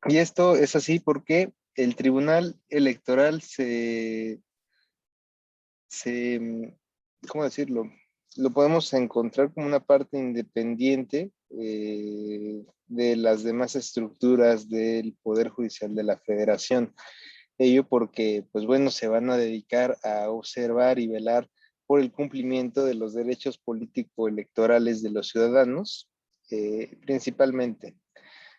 Y esto es así porque el Tribunal Electoral ¿cómo decirlo? Lo podemos encontrar como una parte independiente de las demás estructuras del Poder Judicial de la Federación. Ello porque, pues bueno, se van a dedicar a observar y velar por el cumplimiento de los derechos político-electorales de los ciudadanos, principalmente.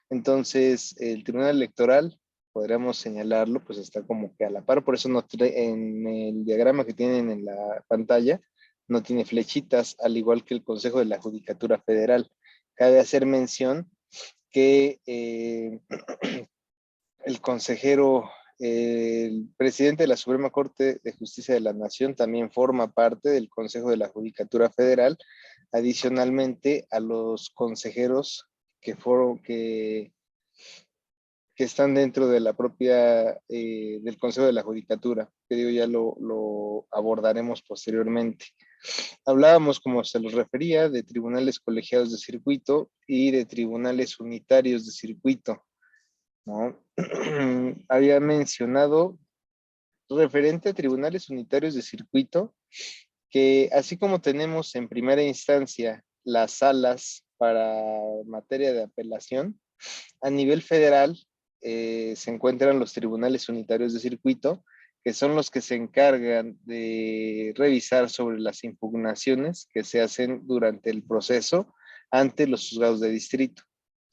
Entonces, el Tribunal Electoral, podríamos señalarlo, pues está como que a la par, por eso no en el diagrama que tienen en la pantalla, no tiene flechitas, al igual que el Consejo de la Judicatura Federal. Cabe hacer mención que el consejero, el presidente de la Suprema Corte de Justicia de la Nación también forma parte del Consejo de la Judicatura Federal, adicionalmente a los consejeros que están dentro de la propia, del Consejo de la Judicatura, que digo, ya lo abordaremos posteriormente. Hablábamos, como se los refería, de tribunales colegiados de circuito y de tribunales unitarios de circuito, ¿no? Había mencionado referente a tribunales unitarios de circuito, que así como tenemos en primera instancia las salas para materia de apelación, a nivel federal se encuentran los tribunales unitarios de circuito, que son los que se encargan de revisar sobre las impugnaciones que se hacen durante el proceso ante los juzgados de distrito.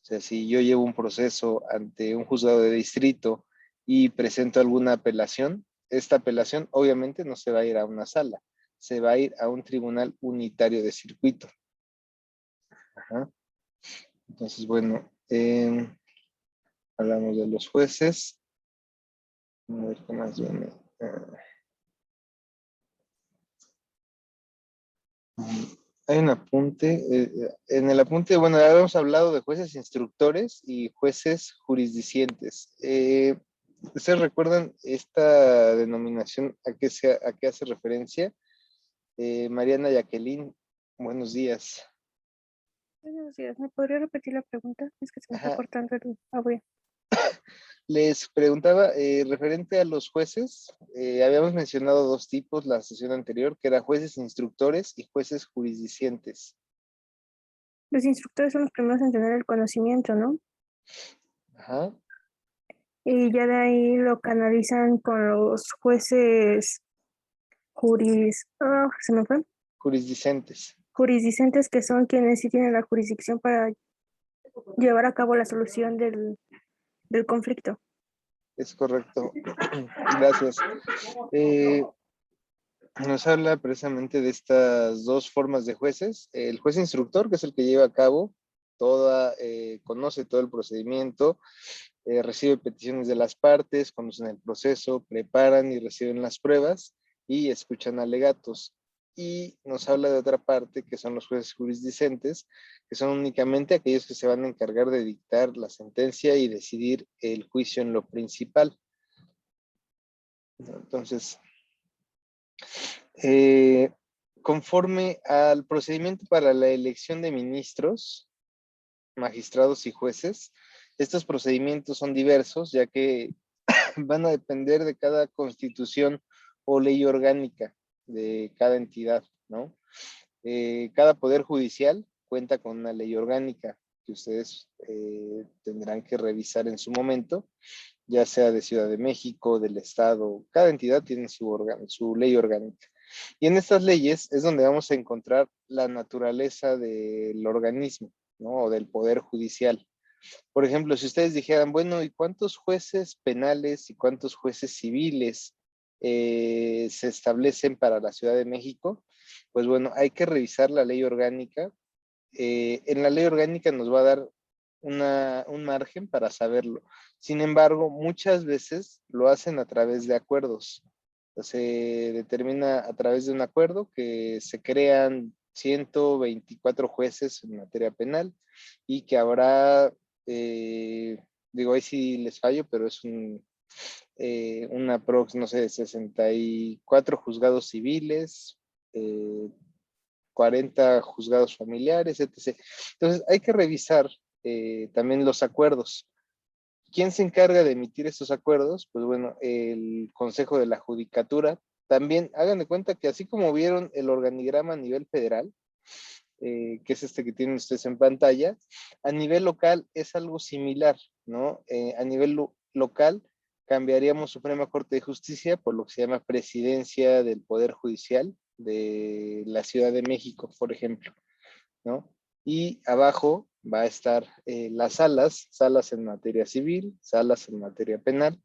O sea, si yo llevo un proceso ante un juzgado de distrito y presento alguna apelación, esta apelación obviamente no se va a ir a una sala, se va a ir a un tribunal unitario de circuito. Ajá. Entonces, bueno, hablamos de los jueces. A ver qué más viene. Hay un apunte. En el apunte, bueno, ya habíamos hablado de jueces instructores y jueces jurisdicientes. ¿Ustedes recuerdan esta denominación a qué hace referencia? Mariana Jacqueline, buenos días. Buenos días, ¿me podría repetir la pregunta? Es que se me está Ajá. cortando el audio. Les preguntaba, referente a los jueces, habíamos mencionado dos tipos la sesión anterior, que eran jueces instructores y jueces jurisdicientes. Los instructores son los primeros en tener el conocimiento, ¿no? Ajá. Y ya de ahí lo canalizan con los jueces se me fue. Jurisdicentes. Jurisdicentes, que son quienes sí tienen la jurisdicción para llevar a cabo la solución del conflicto. Es correcto. Gracias. Eh, Nos habla precisamente de estas dos formas de jueces. El juez instructor, que es el que lleva a cabo conoce todo el procedimiento, recibe peticiones de las partes, conocen el proceso, preparan y reciben las pruebas y escuchan alegatos. Y nos habla de otra parte, que son los jueces jurisdicentes, que son únicamente aquellos que se van a encargar de dictar la sentencia y decidir el juicio en lo principal. Entonces, eh, conforme al procedimiento para la elección de ministros, magistrados y jueces, estos procedimientos son diversos, ya que van a depender de cada constitución o ley orgánica de cada entidad, ¿no? Cada poder judicial cuenta con una ley orgánica que ustedes tendrán que revisar en su momento, ya sea de Ciudad de México, del Estado, cada entidad tiene su ley orgánica. Y en estas leyes es donde vamos a encontrar la naturaleza del organismo, ¿no? O del poder judicial. Por ejemplo, si ustedes dijeran, bueno, ¿y cuántos jueces penales y cuántos jueces civiles se establecen para la Ciudad de México? Pues bueno, hay que revisar la ley orgánica. En la ley orgánica nos va a dar un margen para saberlo. Sin embargo, muchas veces lo hacen a través de acuerdos. Se determina a través de un acuerdo que se crean 124 jueces en materia penal y que habrá, digo, ahí sí les fallo, pero es una prox, no sé, 64 juzgados civiles, 40 juzgados familiares, etc. Entonces, hay que revisar también los acuerdos. ¿Quién se encarga de emitir estos acuerdos? Pues bueno, el Consejo de la Judicatura. También hagan de cuenta que así como vieron el organigrama a nivel federal, que es este que tienen ustedes en pantalla, a nivel local es algo similar, ¿no? A nivel local cambiaríamos Suprema Corte de Justicia por lo que se llama Presidencia del Poder Judicial de la Ciudad de México, por ejemplo, ¿no? Y abajo va a estar las salas en materia civil, salas en materia penal.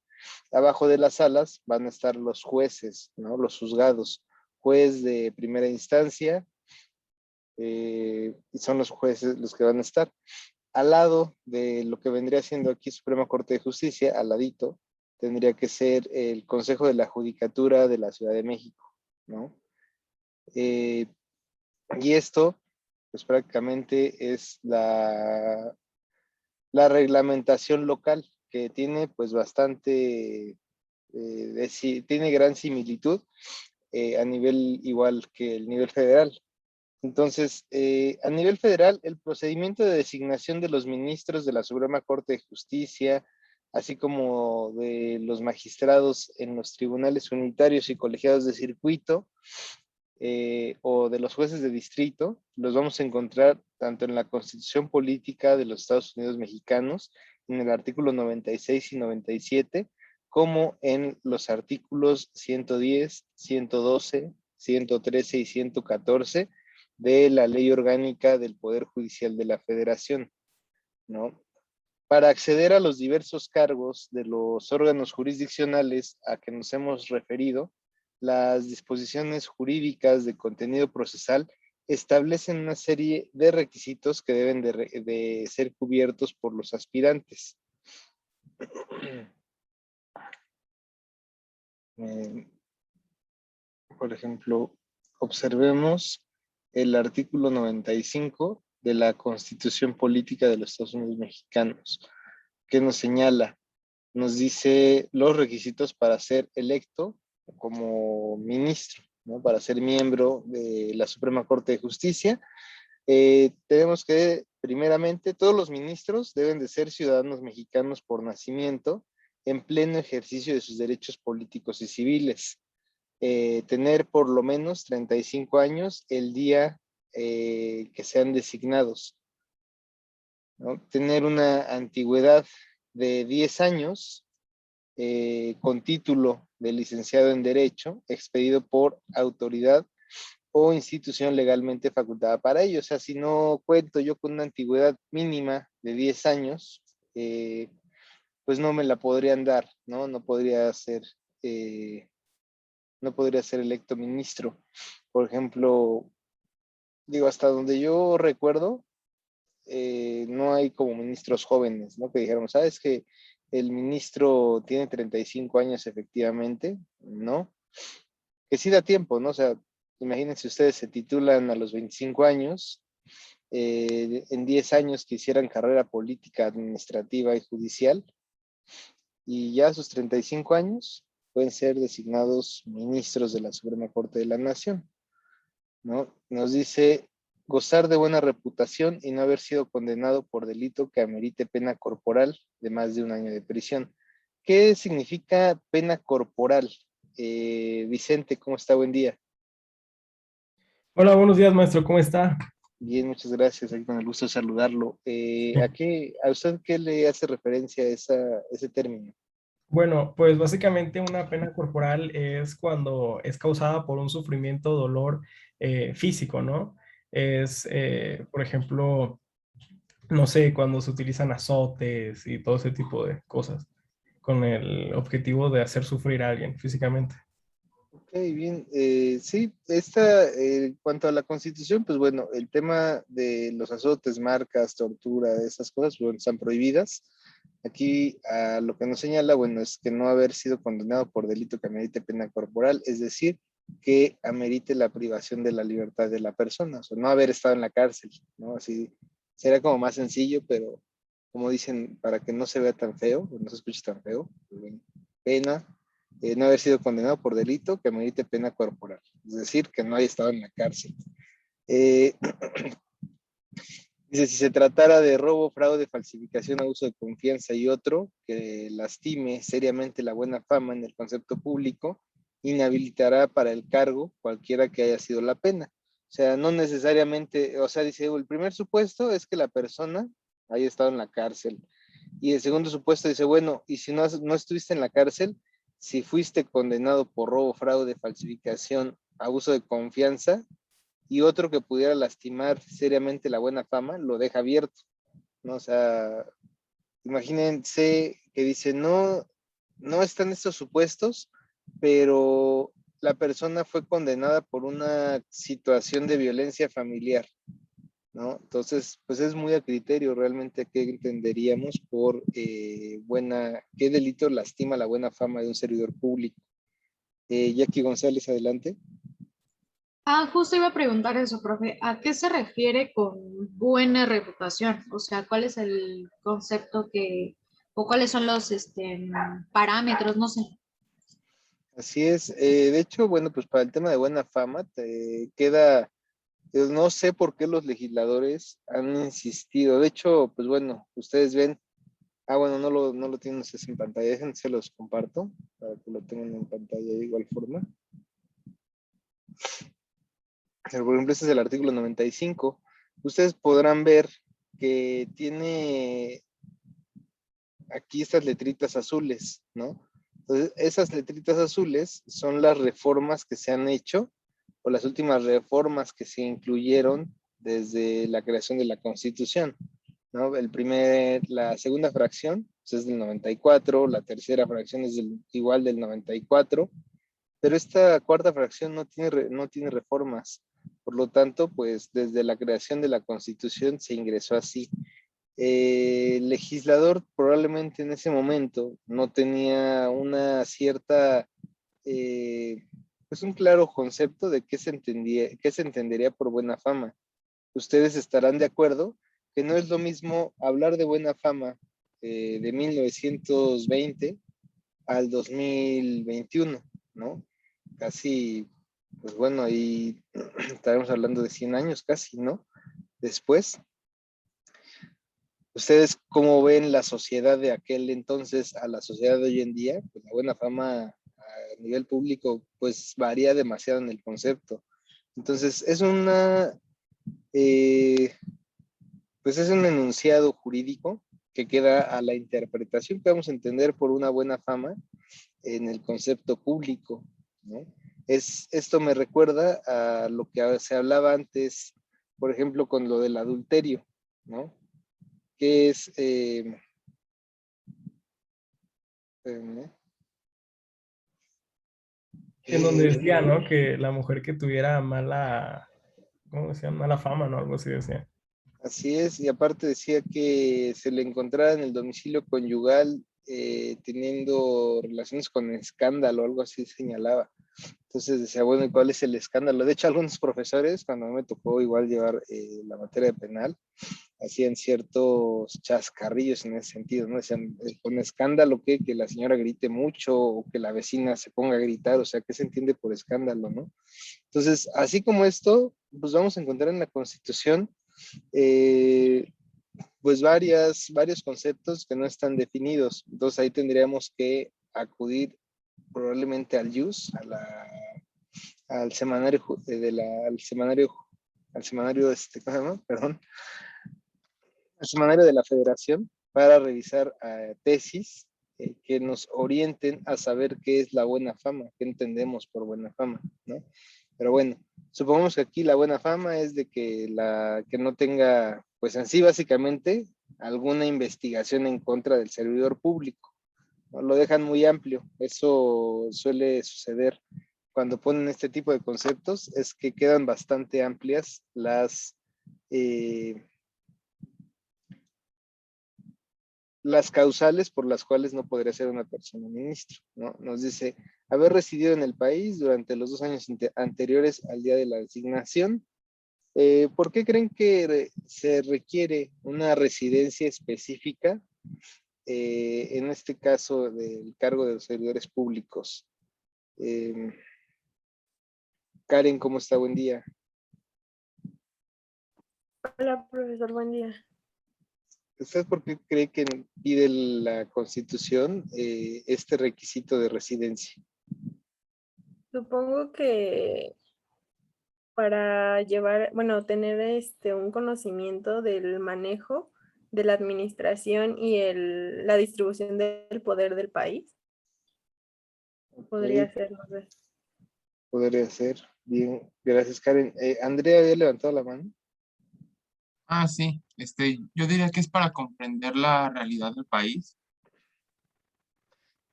Abajo de las salas van a estar los jueces, ¿no? Los juzgados, juez de primera instancia, y son los jueces los que van a estar. Al lado de lo que vendría siendo aquí Suprema Corte de Justicia, al ladito, tendría que ser el Consejo de la Judicatura de la Ciudad de México, ¿no? Y esto, pues prácticamente es la reglamentación local, que tiene pues bastante, tiene gran similitud a nivel igual que el nivel federal. Entonces, a nivel federal, el procedimiento de designación de los ministros de la Suprema Corte de Justicia, así como de los magistrados en los tribunales unitarios y colegiados de circuito, o de los jueces de distrito, los vamos a encontrar tanto en la Constitución Política de los Estados Unidos Mexicanos, en el artículo 96 y 97, como en los artículos 110, 112, 113 y 114 de la Ley Orgánica del Poder Judicial de la Federación, ¿no? Para acceder a los diversos cargos de los órganos jurisdiccionales a que nos hemos referido, las disposiciones jurídicas de contenido procesal establecen una serie de requisitos que deben de ser cubiertos por los aspirantes. Por ejemplo, observemos el artículo 95 de la Constitución Política de los Estados Unidos Mexicanos, que nos señala, nos dice los requisitos para ser electo como ministro, ¿no? Para ser miembro de la Suprema Corte de Justicia. Tenemos que, primeramente, todos los ministros deben de ser ciudadanos mexicanos por nacimiento, en pleno ejercicio de sus derechos políticos y civiles. Tener por lo menos 35 años el día que sean designados, ¿no? Tener una antigüedad de 10 años con título de licenciado en Derecho, expedido por autoridad o institución legalmente facultada para ello. O sea, si no cuento yo con una antigüedad mínima de 10 años, pues no me la podrían dar, ¿no? No podría ser electo ministro. Por ejemplo, digo, hasta donde yo recuerdo, no hay como ministros jóvenes, ¿no? Que dijeron, ¿sabes que el ministro tiene 35 años efectivamente? ¿No? Que sí da tiempo, ¿no? O sea, imagínense ustedes se titulan a los 25 años, en 10 años que hicieran carrera política, administrativa y judicial, y ya a sus 35 años pueden ser designados ministros de la Suprema Corte de la Nación, ¿no? Nos dice gozar de buena reputación y no haber sido condenado por delito que amerite pena corporal de más de 1 año de prisión. ¿Qué significa pena corporal? Vicente, ¿cómo está? Buen día. Hola, buenos días, maestro, ¿cómo está? Bien, muchas gracias. Aquí con el gusto de saludarlo. ¿A usted qué le hace referencia a ese término? Bueno, pues básicamente una pena corporal es cuando es causada por un sufrimiento o dolor físico, ¿no? Es, por ejemplo, no sé, cuando se utilizan azotes y todo ese tipo de cosas con el objetivo de hacer sufrir a alguien físicamente. Ok, bien. Sí, en cuanto a la Constitución, pues bueno, el tema de los azotes, marcas, tortura, esas cosas, bueno, están prohibidas. Aquí lo que nos señala, bueno, es que no haber sido condenado por delito que amerite pena corporal, es decir, que amerite la privación de la libertad de la persona, o sea, no haber estado en la cárcel, ¿no? Así sería como más sencillo, pero como dicen, para que no se vea tan feo, o no se escuche tan feo, pues bueno, pena, no haber sido condenado por delito que amerite pena corporal, es decir, que no haya estado en la cárcel. Eh, Dice, si se tratara de robo, fraude, falsificación, abuso de confianza y otro que lastime seriamente la buena fama en el concepto público, inhabilitará para el cargo cualquiera que haya sido la pena. O sea, no necesariamente, o sea, dice, el primer supuesto es que la persona haya estado en la cárcel. Y el segundo supuesto dice, bueno, y si no estuviste en la cárcel, si fuiste condenado por robo, fraude, falsificación, abuso de confianza, y otro que pudiera lastimar seriamente la buena fama, lo deja abierto, ¿no? O sea, imagínense que dice, no están estos supuestos, pero la persona fue condenada por una situación de violencia familiar, ¿no? Entonces, pues es muy a criterio realmente qué entenderíamos por qué delito lastima la buena fama de un servidor público. Jackie González, adelante. Justo iba a preguntar eso, profe. ¿A qué se refiere con buena reputación? O sea, ¿cuál es el concepto o cuáles son los parámetros? No sé. Así es. De hecho, bueno, pues para el tema de buena fama te queda, no sé por qué los legisladores han insistido. De hecho, pues bueno, ustedes ven, bueno, no lo tienen ustedes en pantalla, déjense los comparto para que lo tengan en pantalla de igual forma. Por ejemplo, este es el artículo 95. Ustedes podrán ver que tiene aquí estas letritas azules, ¿no? Entonces, esas letritas azules son las reformas que se han hecho o las últimas reformas que se incluyeron desde la creación de la Constitución, ¿no? La segunda fracción pues, es del 94, la tercera fracción es igual del 94, pero esta cuarta fracción no tiene reformas. Por lo tanto, pues desde la creación de la Constitución se ingresó así. El legislador probablemente en ese momento no tenía una cierta, pues un claro concepto de qué se entendería por buena fama. Ustedes estarán de acuerdo que no es lo mismo hablar de buena fama de 1920 al 2021, ¿no? Casi, pues bueno, ahí estaremos hablando de 100 años casi, ¿no? Después. ¿Ustedes cómo ven la sociedad de aquel entonces a la sociedad de hoy en día? Pues la buena fama a nivel público pues varía demasiado en el concepto. Entonces pues es un enunciado jurídico que queda a la interpretación que vamos a entender por una buena fama en el concepto público, ¿no? Esto me recuerda a lo que se hablaba antes, por ejemplo, con lo del adulterio, ¿no? Que es, En donde decía, ¿no? Que la mujer que tuviera mala, ¿cómo decía? Mala fama, ¿no? Algo así decía. así es, y aparte decía que se le encontraba en el domicilio conyugal teniendo relaciones con escándalo, algo así señalaba. Entonces decía, bueno, ¿y cuál es el escándalo? De hecho, algunos profesores, cuando me tocó igual llevar la materia de penal, hacían ciertos chascarrillos en ese sentido, ¿no? Decían, con escándalo, ¿qué? Que la señora grite mucho o que la vecina se ponga a gritar, o sea, ¿qué se entiende por escándalo, no? Entonces, así como esto, pues vamos a encontrar en la Constitución, pues varios conceptos que no están definidos. Entonces, ahí tendríamos que acudir probablemente al JUS, al semanario, al semanario, ¿cómo se llama? Perdón, al semanario de la Federación para revisar tesis que nos orienten a saber qué es la buena fama, qué entendemos por buena fama, ¿no? Pero bueno, supongamos que aquí la buena fama es de que no tenga, pues en sí básicamente, alguna investigación en contra del servidor público, ¿no? Lo dejan muy amplio, eso suele suceder cuando ponen este tipo de conceptos, es que quedan bastante amplias las causales por las cuales no podría ser una persona ministro, ¿no? Nos dice, haber residido en el país durante los 2 años anteriores al día de la designación. ¿Por qué creen que se requiere una residencia específica en este caso del cargo de los servidores públicos? Karen, ¿cómo está? Buen día. Hola, profesor, buen día. ¿Usted por qué cree que pide la Constitución este requisito de residencia? Supongo que para llevar, bueno, tener un conocimiento del manejo de la administración y la distribución del poder del país, podría Ok, ser, no sé. podría ser. Bien, gracias, Karen. Andrea había levantado la mano. Ah, sí, yo diría que es para comprender la realidad del país.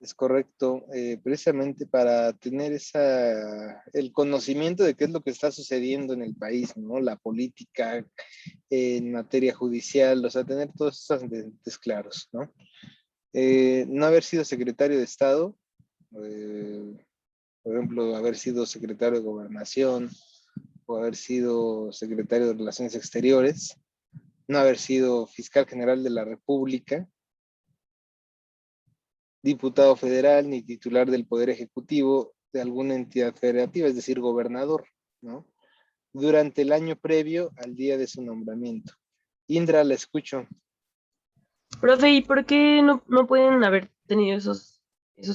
Es correcto, precisamente para tener el conocimiento de qué es lo que está sucediendo en el país, ¿no? La política en materia judicial, o sea, tener todos estos antecedentes claros, ¿no? No haber sido secretario de Estado, eh, por ejemplo, haber sido secretario de Gobernación o haber sido secretario de Relaciones Exteriores, no haber sido fiscal general de la República, diputado federal ni titular del Poder Ejecutivo de alguna entidad federativa, es decir, gobernador, ¿no? Durante el año previo al día de su nombramiento. Indra, la escucho. Profe, ¿y por qué no pueden haber tenido esos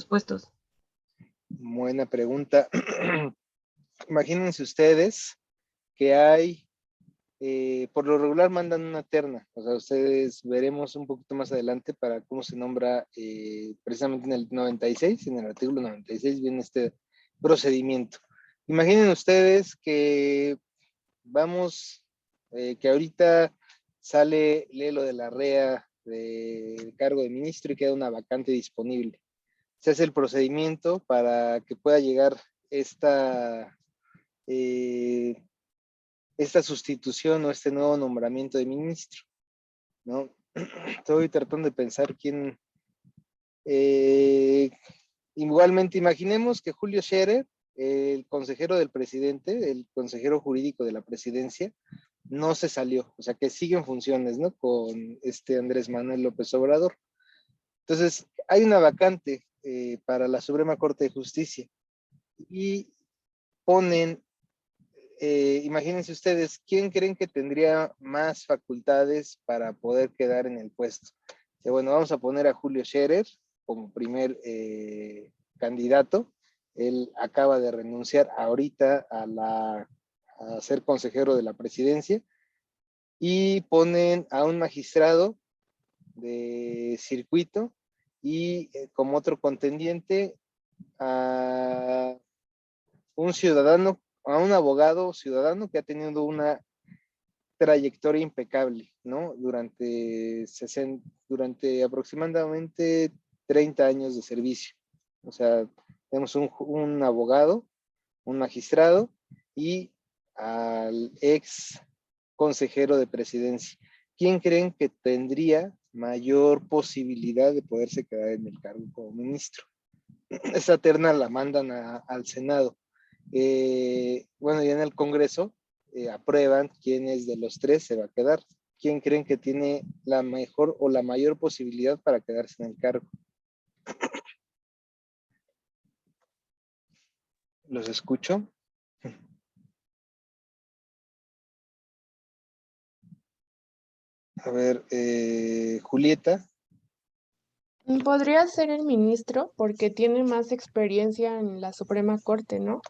puestos? Buena pregunta. Imagínense ustedes que hay, por lo regular mandan una terna, o sea, ustedes veremos un poquito más adelante para cómo se nombra precisamente en el 96, en el artículo 96 viene este procedimiento. Imaginen ustedes que vamos, que ahorita sale Lelo de la REA del cargo de ministro y queda una vacante disponible. Se hace el procedimiento para que pueda llegar esta, eh, esta sustitución o este nuevo nombramiento de ministro, ¿no? Estoy tratando de pensar quién. Igualmente, imaginemos que Julio Scherer, el consejero del presidente, el consejero jurídico de la presidencia, no se salió, o sea que sigue en funciones, ¿no? Con Andrés Manuel López Obrador. Entonces, hay una vacante para la Suprema Corte de Justicia y ponen, imagínense ustedes, ¿quién creen que tendría más facultades para poder quedar en el puesto? Bueno, vamos a poner a Julio Scherer como primer candidato. Él acaba de renunciar ahorita a ser consejero de la presidencia y ponen a un magistrado de circuito y como otro contendiente a un ciudadano, a un abogado ciudadano que ha tenido una trayectoria impecable, ¿no? Durante aproximadamente 30 años de servicio. O sea, tenemos un abogado, un magistrado y al ex consejero de presidencia. ¿Quién creen que tendría mayor posibilidad de poderse quedar en el cargo como ministro? Esa terna la mandan al Senado. Bueno, ya en el Congreso aprueban quién es de los tres se va a quedar. ¿Quién creen que tiene la mejor o la mayor posibilidad para quedarse en el cargo? ¿Los escucho? A ver, Julieta. Podría ser el ministro porque tiene más experiencia en la Suprema Corte, ¿no?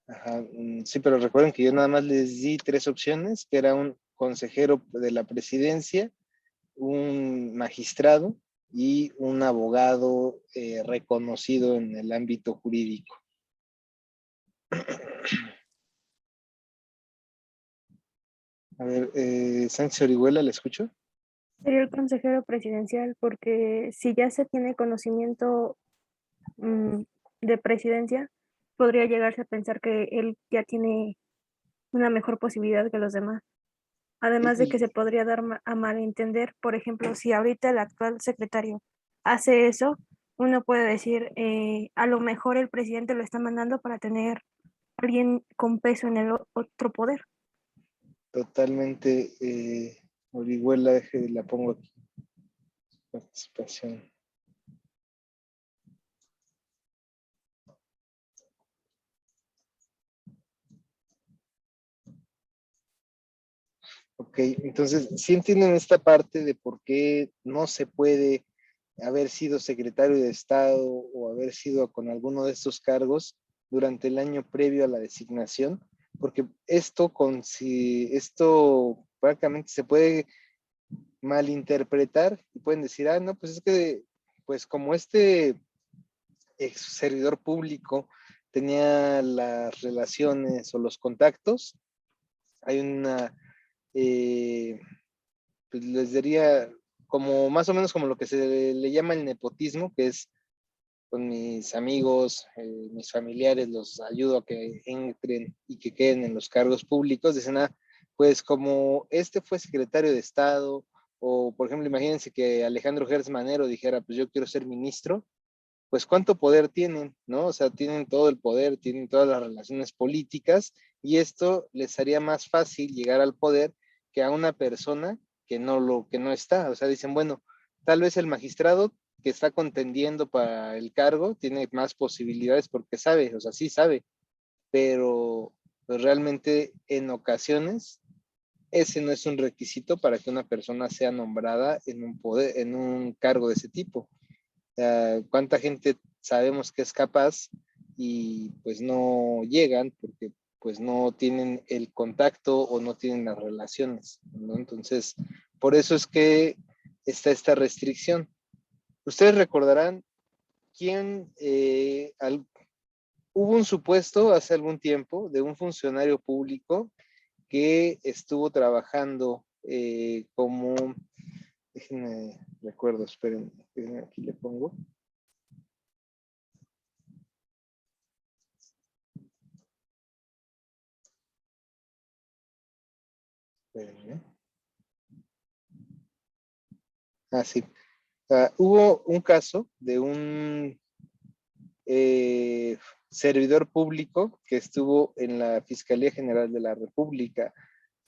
Ajá, sí, pero recuerden que yo nada más les di tres opciones, que era un consejero de la presidencia, un magistrado y un abogado reconocido en el ámbito jurídico. A ver, Sánchez Orihuela, ¿le escucho? Sería el consejero presidencial porque si ya se tiene conocimiento de presidencia, podría llegarse a pensar que él ya tiene una mejor posibilidad que los demás. Además de que se podría dar a malentender, por ejemplo, si ahorita el actual secretario hace eso, uno puede decir, a lo mejor el presidente lo está mandando para tener a alguien con peso en el otro poder. Totalmente, Orihuela, la pongo aquí. Participación. Ok, entonces sí entienden esta parte de por qué no se puede haber sido secretario de Estado o haber sido con alguno de estos cargos durante el año previo a la designación, porque esto prácticamente se puede malinterpretar y pueden decir, no, pues es que, pues como este ex servidor público tenía las relaciones o los contactos, hay una, pues les diría, como más o menos como lo que se le llama el nepotismo, que es con mis amigos, mis familiares, los ayudo a que entren y que queden en los cargos públicos. Dicen, pues como este fue secretario de Estado, o por ejemplo, imagínense que Alejandro Gertz Manero dijera, pues yo quiero ser ministro, pues cuánto poder tienen, ¿no? O sea, tienen todo el poder, tienen todas las relaciones políticas, y esto les haría más fácil llegar al poder que a una persona que no está. O sea, dicen, bueno, tal vez el magistrado que está contendiendo para el cargo tiene más posibilidades porque sabe, o sea, sí sabe, pero pues realmente en ocasiones ese no es un requisito para que una persona sea nombrada en un cargo de ese tipo. ¿Cuánta gente sabemos que es capaz y pues no llegan porque pues no tienen el contacto o no tienen las relaciones, ¿no? Entonces, por eso es que está esta restricción. Ustedes recordarán hubo un supuesto hace algún tiempo de un funcionario público que estuvo trabajando déjenme recuerdo, esperen, aquí le pongo. Espérenme. Sí. Hubo un caso de un servidor público que estuvo en la Fiscalía General de la República.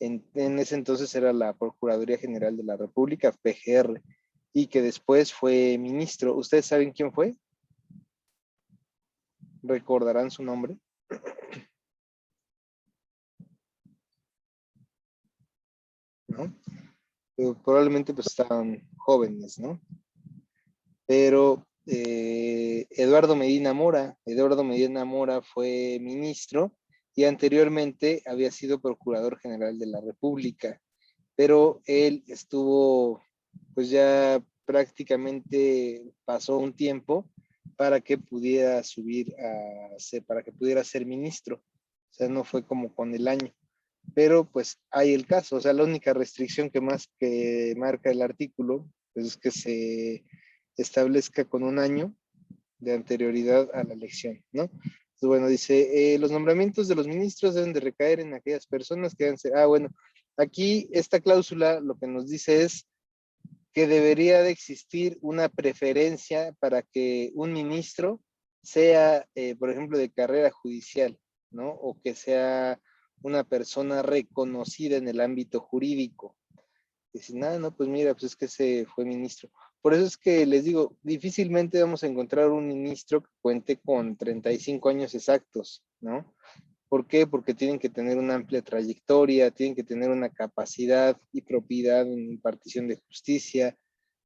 En ese entonces era la Procuraduría General de la República, PGR, y que después fue ministro. ¿Ustedes saben quién fue? ¿Recordarán su nombre? ¿No? Probablemente pues estaban jóvenes, ¿no? Pero Eduardo Medina Mora fue ministro y anteriormente había sido Procurador General de la República, pero él estuvo, pues ya prácticamente pasó un tiempo para que pudiera para que pudiera ser ministro. O sea, no fue como con el año. Pero pues hay el caso, o sea, la única restricción que marca el artículo pues, es que se establezca con un año de anterioridad a la elección, ¿no? Entonces, bueno, dice, los nombramientos de los ministros deben de recaer en aquellas personas que deben ser, bueno, aquí esta cláusula lo que nos dice es que debería de existir una preferencia para que un ministro sea, por ejemplo, de carrera judicial, ¿no? O que sea una persona reconocida en el ámbito jurídico. Dicen, no, pues mira, pues es que ese fue ministro. Por eso es que les digo, difícilmente vamos a encontrar un ministro que cuente con 35 años exactos, ¿no? ¿Por qué? Porque tienen que tener una amplia trayectoria, tienen que tener una capacidad y propiedad en impartición de justicia.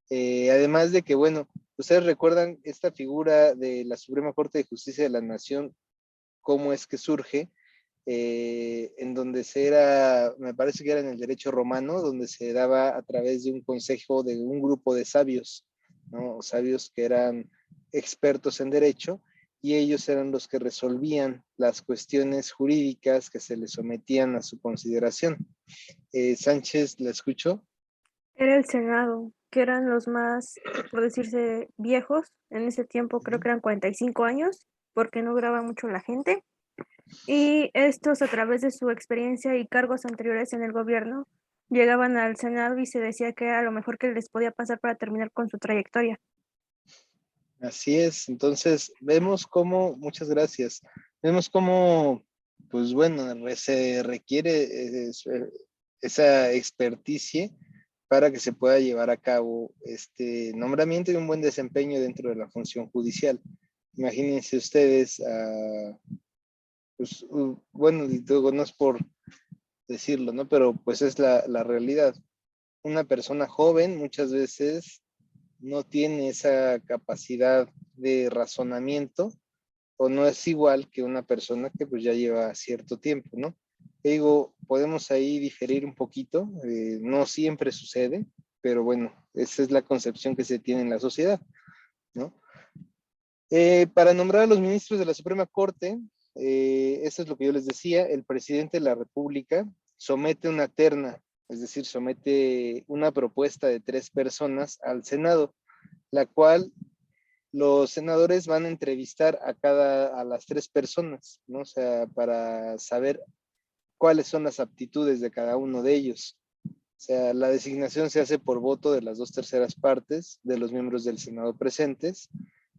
Además de que, bueno, ustedes recuerdan esta figura de la Suprema Corte de Justicia de la Nación, cómo es que surge, en donde me parece que era en el derecho romano, donde se daba a través de un consejo de un grupo de sabios, ¿no? Sabios que eran expertos en derecho, y ellos eran los que resolvían las cuestiones jurídicas que se les sometían a su consideración. Sánchez, ¿la escuchó? Era el Senado, que eran los más, por decirse, viejos. En ese tiempo creo que eran 45 años, porque no graba mucho la gente. Y estos, a través de su experiencia y cargos anteriores en el gobierno, llegaban al Senado y se decía que era lo mejor que les podía pasar para terminar con su trayectoria. Así es, entonces vemos cómo, muchas gracias, vemos cómo, pues bueno, se requiere esa experticia para que se pueda llevar a cabo este nombramiento y un buen desempeño dentro de la función judicial. Imagínense ustedes, pues, bueno, digo, no es por decirlo, ¿no? Pero pues es la realidad. Una persona joven muchas veces no tiene esa capacidad de razonamiento o no es igual que una persona que pues ya lleva cierto tiempo, ¿no? Te digo, podemos ahí diferir un poquito, no siempre sucede, pero bueno, esa es la concepción que se tiene en la sociedad, ¿no? Para nombrar a los ministros de la Suprema Corte, eso es lo que yo les decía, el presidente de la República somete una terna, es decir, somete una propuesta de 3 personas al Senado, la cual los senadores van a entrevistar a las 3 personas, ¿no? O sea, para saber cuáles son las aptitudes de cada uno de ellos. O sea, la designación se hace por voto de las 2/3 partes de los miembros del Senado presentes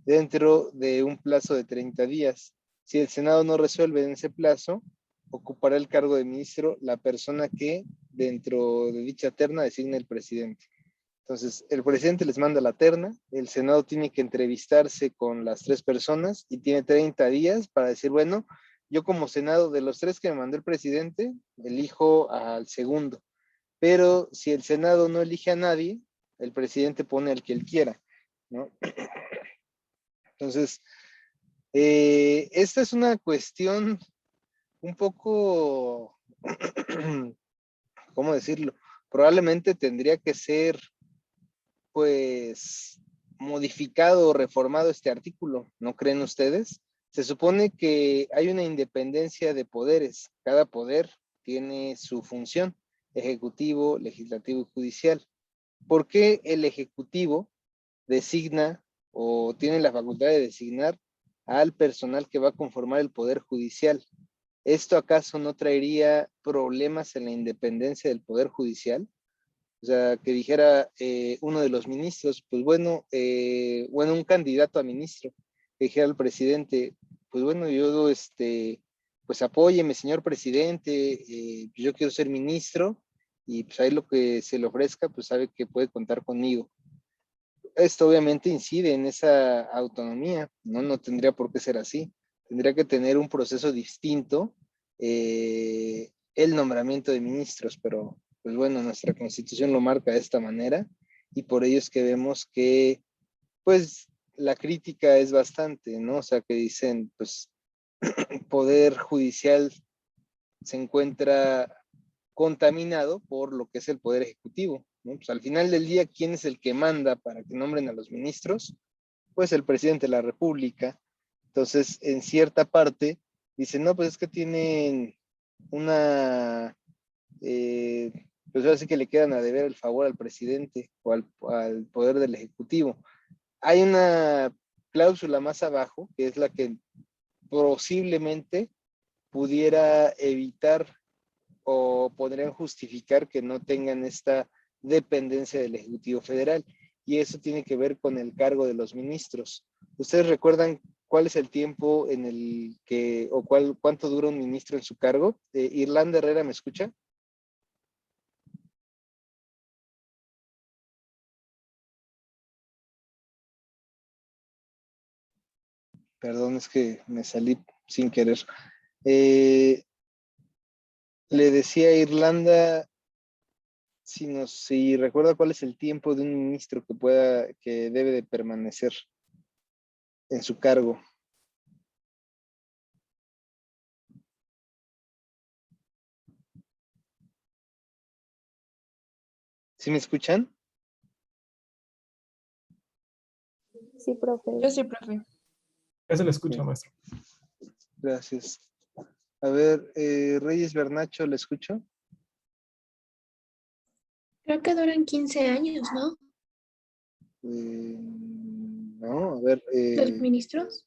dentro de un plazo de 30 días. Si el Senado no resuelve en ese plazo, ocupará el cargo de ministro la persona que dentro de dicha terna designe el presidente. Entonces, el presidente les manda la terna, el Senado tiene que entrevistarse con las 3 personas y tiene 30 días para decir, bueno, yo como Senado, de los 3 que me mandó el presidente, elijo al segundo. Pero si el Senado no elige a nadie, el presidente pone al que él quiera, ¿no? Entonces, esta es una cuestión un poco, ¿cómo decirlo? Probablemente tendría que ser, pues, modificado o reformado este artículo, ¿no creen ustedes? Se supone que hay una independencia de poderes, cada poder tiene su función, ejecutivo, legislativo y judicial. ¿Por qué el ejecutivo designa o tiene la facultad de designar al personal que va a conformar el poder judicial? ¿Esto acaso no traería problemas en la independencia del poder judicial? O sea, que dijera uno de los ministros, pues bueno, un candidato a ministro, que dijera al presidente, pues bueno, yo, pues apóyeme, señor presidente, yo quiero ser ministro, y pues ahí lo que se le ofrezca, pues sabe que puede contar conmigo. Esto obviamente incide en esa autonomía, ¿no? No tendría por qué ser así. Tendría que tener un proceso distinto el nombramiento de ministros, pero pues bueno, nuestra constitución lo marca de esta manera y por ello es que vemos que pues la crítica es bastante, ¿no? O sea, que dicen, pues, poder judicial se encuentra contaminado por lo que es el poder ejecutivo, ¿no? Pues al final del día, ¿quién es el que manda para que nombren a los ministros? Pues el presidente de la República. Entonces, en cierta parte, dicen, no, pues es que tienen una, pues ahora sí que le quedan a deber el favor al presidente o al poder del Ejecutivo. Hay una cláusula más abajo, que es la que posiblemente pudiera evitar o podrían justificar que no tengan esta dependencia del Ejecutivo Federal. Y eso tiene que ver con el cargo de los ministros. ¿Ustedes recuerdan cuál es el tiempo en el que, o cuánto dura un ministro en su cargo? Irlanda Herrera, ¿me escucha? Perdón, es que me salí sin querer. Le decía a Irlanda si recuerda cuál es el tiempo de un ministro que debe de permanecer en su cargo. ¿Sí me escuchan? Sí, profe. Yo sí, profe. Ya se le escucha, maestro. Gracias. A ver, Reyes Bernacho, ¿le escucho? Creo que duran 15 años, ¿no? No, a ver. Los ministros.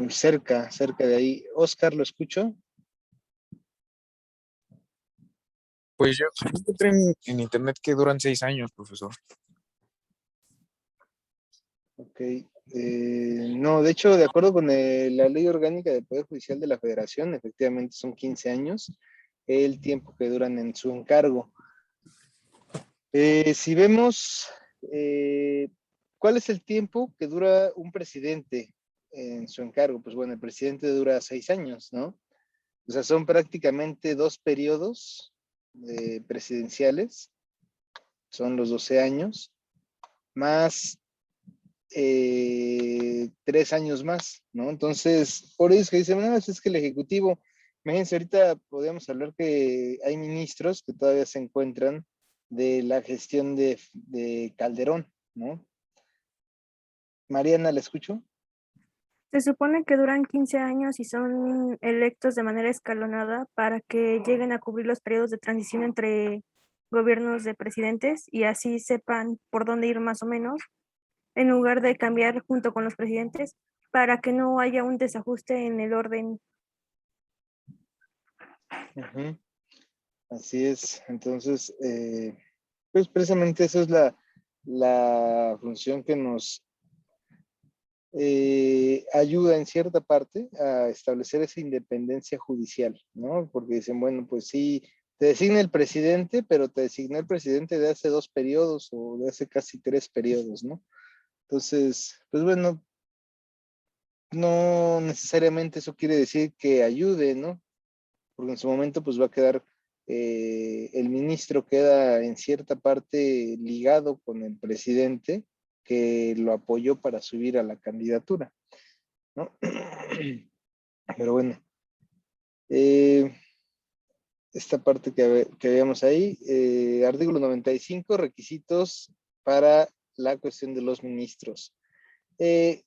Cerca de ahí. Oscar, ¿lo escucho? Pues yo encontré en internet que duran 6 años, profesor. Ok. No, de hecho, de acuerdo con la Ley Orgánica del Poder Judicial de la Federación, efectivamente son 15 años el tiempo que duran en su encargo. Si vemos cuál es el tiempo que dura un presidente en su encargo, pues bueno, el presidente dura 6 años, ¿no? O sea, son prácticamente 2 periodos presidenciales, son los 12 años, más 3 años más, ¿no? Entonces, por eso que dicen, no, es que el Ejecutivo, imagínense, ahorita podemos hablar que hay ministros que todavía se encuentran de la gestión de Calderón, ¿no? Mariana, ¿la escucho? Se supone que duran 15 años y son electos de manera escalonada para que lleguen a cubrir los periodos de transición entre gobiernos de presidentes y así sepan por dónde ir más o menos, en lugar de cambiar junto con los presidentes para que no haya un desajuste en el orden. Ujú. Así es. Entonces, pues precisamente eso es la función que nos ayuda en cierta parte a establecer esa independencia judicial, ¿no? Porque dicen, bueno, pues sí, te designa el presidente, pero te designó el presidente de hace 2 periodos o de hace casi 3 periodos, ¿no? Entonces, pues bueno, no necesariamente eso quiere decir que ayude, ¿no? Porque en su momento pues va a quedar, el ministro queda en cierta parte ligado con el presidente que lo apoyó para subir a la candidatura, ¿no? Pero bueno, esta parte que veíamos ahí, artículo 95, requisitos para la cuestión de los ministros.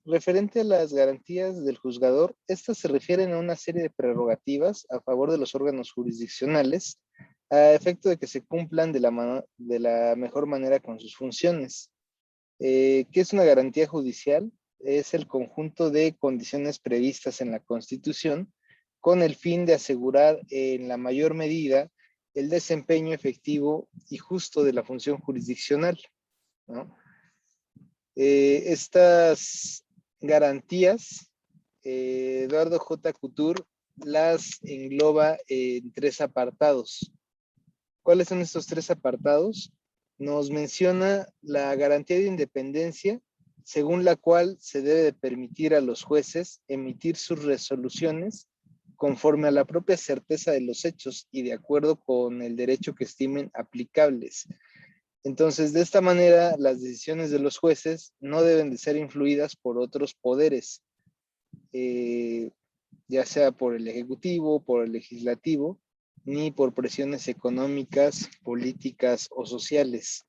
Referente a las garantías del juzgador, estas se refieren a una serie de prerrogativas a favor de los órganos jurisdiccionales, a efecto de que se cumplan de la mejor manera con sus funciones. ¿Qué es una garantía judicial? Es el conjunto de condiciones previstas en la Constitución con el fin de asegurar en la mayor medida el desempeño efectivo y justo de la función jurisdiccional, ¿no? Estas garantías, Eduardo J. Couture las engloba en 3 apartados. ¿Cuáles son estos 3 apartados? Nos menciona la garantía de independencia, según la cual se debe de permitir a los jueces emitir sus resoluciones conforme a la propia certeza de los hechos y de acuerdo con el derecho que estimen aplicables. Entonces, de esta manera, las decisiones de los jueces no deben de ser influidas por otros poderes, ya sea por el Ejecutivo, por el Legislativo, ni por presiones económicas, políticas o sociales.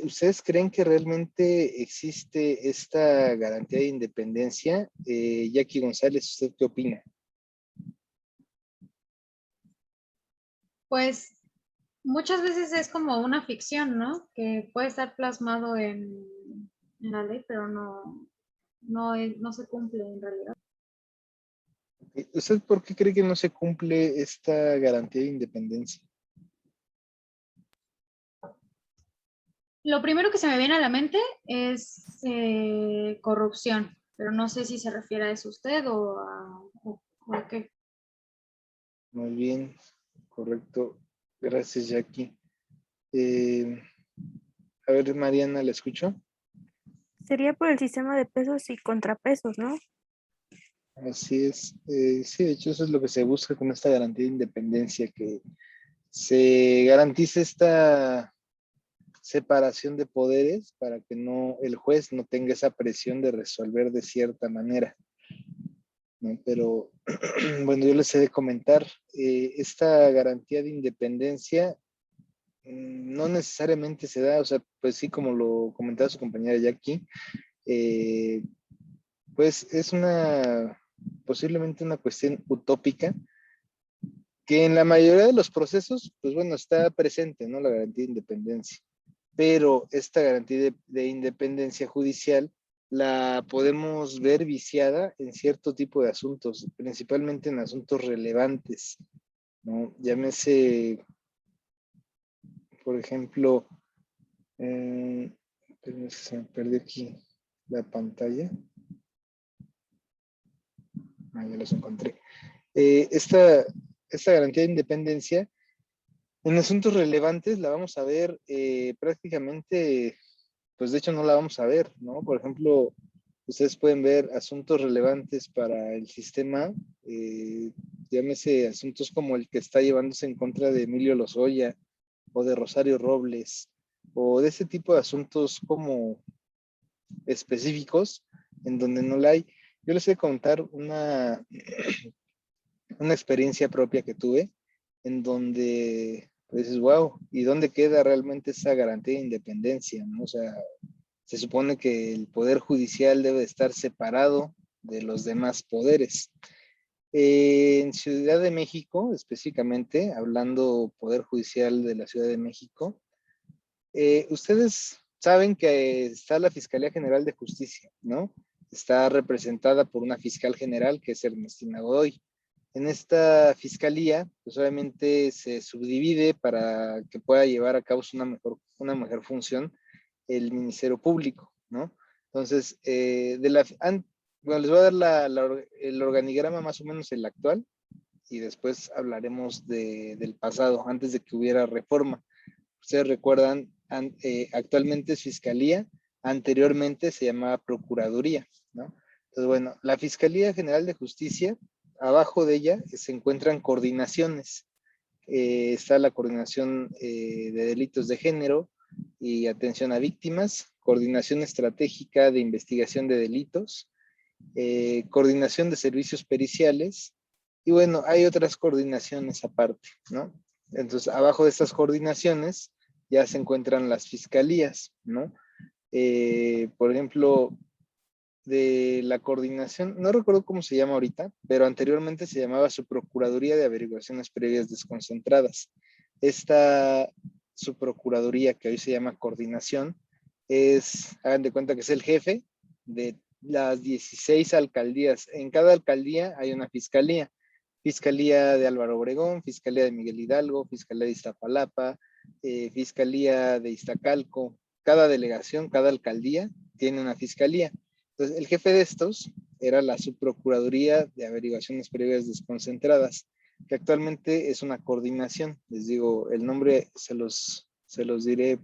¿Ustedes creen que realmente existe esta garantía de independencia? Jackie González, ¿usted qué opina? Pues muchas veces es como una ficción, ¿no? Que puede estar plasmado en la ley, pero no se cumple en realidad. ¿Usted por qué cree que no se cumple esta garantía de independencia? Lo primero que se me viene a la mente es corrupción, pero no sé si se refiere a eso usted o a qué. Muy bien, correcto. Gracias, Jackie. A ver, Mariana, ¿la escucho? Sería por el sistema de pesos y contrapesos, ¿no? Así es. Sí, de hecho, eso es lo que se busca con esta garantía de independencia, que se garantice esta separación de poderes para que no el juez no tenga esa presión de resolver de cierta manera, ¿no? Pero bueno, yo les he de comentar, esta garantía de independencia no necesariamente se da, o sea, pues sí, como lo comentaba su compañera Jackie, pues es posiblemente una cuestión utópica, que en la mayoría de los procesos, pues bueno, está presente, ¿no? La garantía de independencia. Pero esta garantía de independencia judicial la podemos ver viciada en cierto tipo de asuntos, principalmente en asuntos relevantes, ¿no? Llámese, por ejemplo, se me perdió aquí la pantalla. Ya los encontré. Esta garantía de independencia en asuntos relevantes la vamos a ver prácticamente, pues de hecho no la vamos a ver, ¿no? Por ejemplo, ustedes pueden ver asuntos relevantes para el sistema, llámese asuntos como el que está llevándose en contra de Emilio Lozoya o de Rosario Robles, o de ese tipo de asuntos como específicos en donde no la hay. Yo les voy a contar una experiencia propia que tuve en donde pues dices, wow, ¿y dónde queda realmente esa garantía de independencia? ¿No? O sea, se supone que el poder judicial debe estar separado de los demás poderes. En Ciudad de México, específicamente, hablando Poder Judicial de la Ciudad de México, ustedes saben que está la Fiscalía General de Justicia, ¿no? Está representada por una fiscal general que es Ernestina Godoy. En esta fiscalía, pues obviamente se subdivide para que pueda llevar a cabo una mejor función el Ministerio Público, ¿no? Entonces, bueno, les voy a dar el organigrama más o menos el actual y después hablaremos del pasado, antes de que hubiera reforma. Ustedes recuerdan, actualmente es Fiscalía, anteriormente se llamaba Procuraduría, ¿no? Entonces, bueno, la Fiscalía General de Justicia, abajo de ella se encuentran coordinaciones. Está la coordinación de delitos de género y atención a víctimas, coordinación estratégica de investigación de delitos, coordinación de servicios periciales, y bueno, hay otras coordinaciones aparte, ¿no? Entonces, abajo de estas coordinaciones ya se encuentran las fiscalías, ¿no? Por ejemplo, de la coordinación, no recuerdo cómo se llama ahorita, pero anteriormente se llamaba Subprocuraduría de Averiguaciones Previas Desconcentradas. Esta Subprocuraduría, que hoy se llama Coordinación, hagan de cuenta que es el jefe de las 16 alcaldías. En cada alcaldía hay una fiscalía. Fiscalía de Álvaro Obregón, Fiscalía de Miguel Hidalgo, Fiscalía de Iztapalapa, Fiscalía de Iztacalco. Cada delegación, cada alcaldía tiene una fiscalía. Entonces, el jefe de estos era la Subprocuraduría de Averiguaciones Previas Desconcentradas, que actualmente es una coordinación. Les digo, el nombre se los diré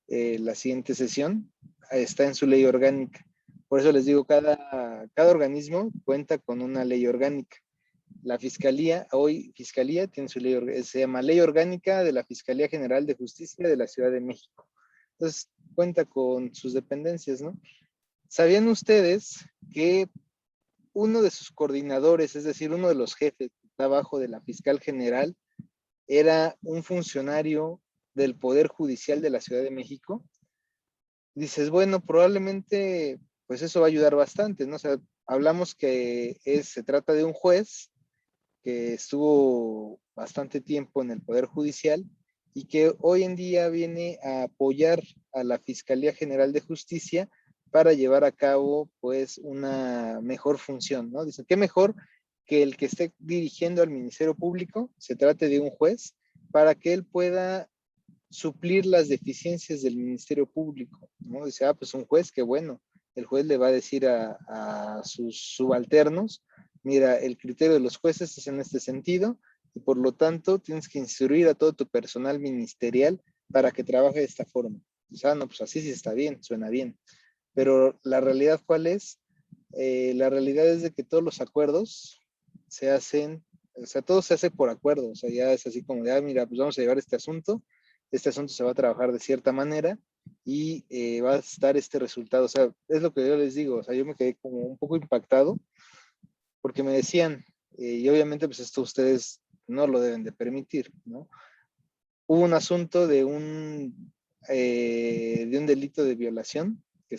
la siguiente sesión. Está en su ley orgánica. Por eso les digo, cada organismo cuenta con una ley orgánica. La Fiscalía, hoy Fiscalía, tiene su ley, se llama Ley Orgánica de la Fiscalía General de Justicia de la Ciudad de México. Entonces, cuenta con sus dependencias, ¿no? ¿Sabían ustedes que uno de sus coordinadores, es decir, uno de los jefes que está abajo de la fiscal general, era un funcionario del Poder Judicial de la Ciudad de México? Dices, bueno, probablemente, pues eso va a ayudar bastante, ¿no? O sea, hablamos que se trata de un juez que estuvo bastante tiempo en el Poder Judicial y que hoy en día viene a apoyar a la Fiscalía General de Justicia para llevar a cabo pues una mejor función, ¿no? Dicen, ¿qué mejor que el que esté dirigiendo al Ministerio Público se trate de un juez para que él pueda suplir las deficiencias del Ministerio Público, ¿no? Dice, pues un juez, qué bueno. El juez le va a decir a sus subalternos, mira, el criterio de los jueces es en este sentido y por lo tanto tienes que instruir a todo tu personal ministerial para que trabaje de esta forma. O sea, no, pues así sí está bien, suena bien. Pero la realidad, ¿cuál es? La realidad es de que todos los acuerdos se hacen, o sea, todo se hace por acuerdo. O sea, ya es así como de, mira, pues vamos a llevar este asunto se va a trabajar de cierta manera y va a estar este resultado. O sea, es lo que yo les digo. O sea, yo me quedé como un poco impactado porque me decían, y obviamente pues esto ustedes no lo deben de permitir, ¿no? Hubo un asunto de un delito de violación que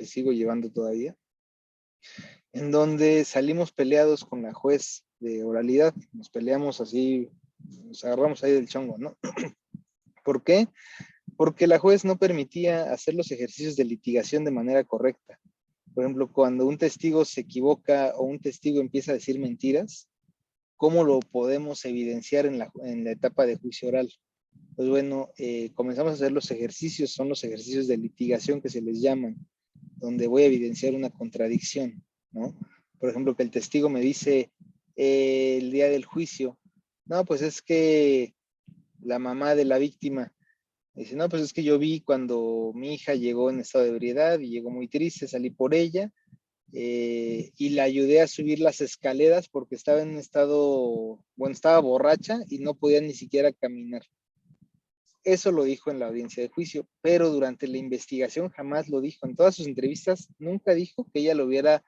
sigo llevando todavía, en donde salimos peleados con la juez de oralidad, nos peleamos así, nos agarramos ahí del chongo, ¿no? ¿Por qué? Porque la juez no permitía hacer los ejercicios de litigación de manera correcta. Por ejemplo, cuando un testigo se equivoca o un testigo empieza a decir mentiras, ¿cómo lo podemos evidenciar en la etapa de juicio oral? Pues bueno, comenzamos a hacer los ejercicios, son los ejercicios de litigación que se les llaman, donde voy a evidenciar una contradicción, ¿no? Por ejemplo, que el testigo me dice el día del juicio, no, pues es que la mamá de la víctima dice, no, pues es que yo vi cuando mi hija llegó en estado de ebriedad y llegó muy triste, salí por ella y la ayudé a subir las escaleras porque estaba en un estado, bueno, estaba borracha y no podía ni siquiera caminar. Eso lo dijo en la audiencia de juicio, pero durante la investigación jamás lo dijo. En todas sus entrevistas nunca dijo que ella lo hubiera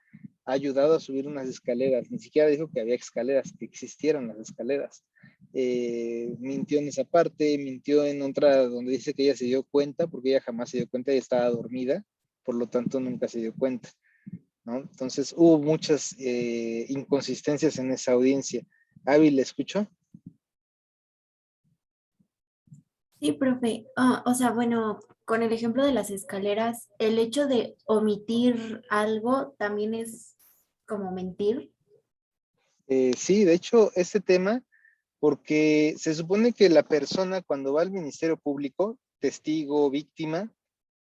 ayudado a subir unas escaleras, ni siquiera dijo que había escaleras, que existieran las escaleras. Mintió en esa parte, mintió en otra donde dice que ella se dio cuenta, porque ella jamás se dio cuenta, ella estaba dormida, por lo tanto nunca se dio cuenta, ¿no? Entonces hubo muchas inconsistencias en esa audiencia. Avi, ¿le escuchó? Sí, profe. O sea, bueno, con el ejemplo de las escaleras, el hecho de omitir algo también es como mentir. Sí, de hecho, este tema, porque se supone que la persona cuando va al Ministerio Público, testigo, víctima,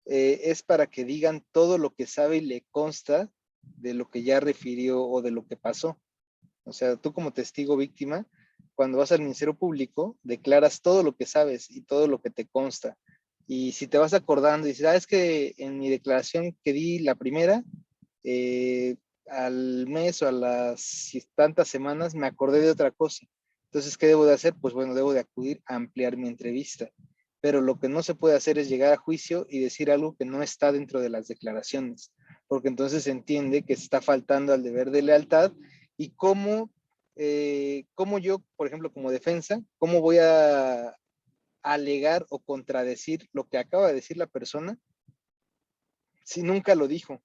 es para que digan todo lo que sabe y le consta de lo que ya refirió o de lo que pasó. O sea, tú como testigo víctima, cuando vas al Ministerio Público, declaras todo lo que sabes y todo lo que te consta. Y si te vas acordando y dices, es que en mi declaración que di la primera, eh, al mes o a las tantas semanas me acordé de otra cosa. Entonces, ¿qué debo de hacer? Pues bueno, debo de acudir a ampliar mi entrevista. Pero lo que no se puede hacer es llegar a juicio y decir algo que no está dentro de las declaraciones, porque entonces se entiende que se está faltando al deber de lealtad y cómo yo, por ejemplo, como defensa, cómo voy a alegar o contradecir lo que acaba de decir la persona si nunca lo dijo.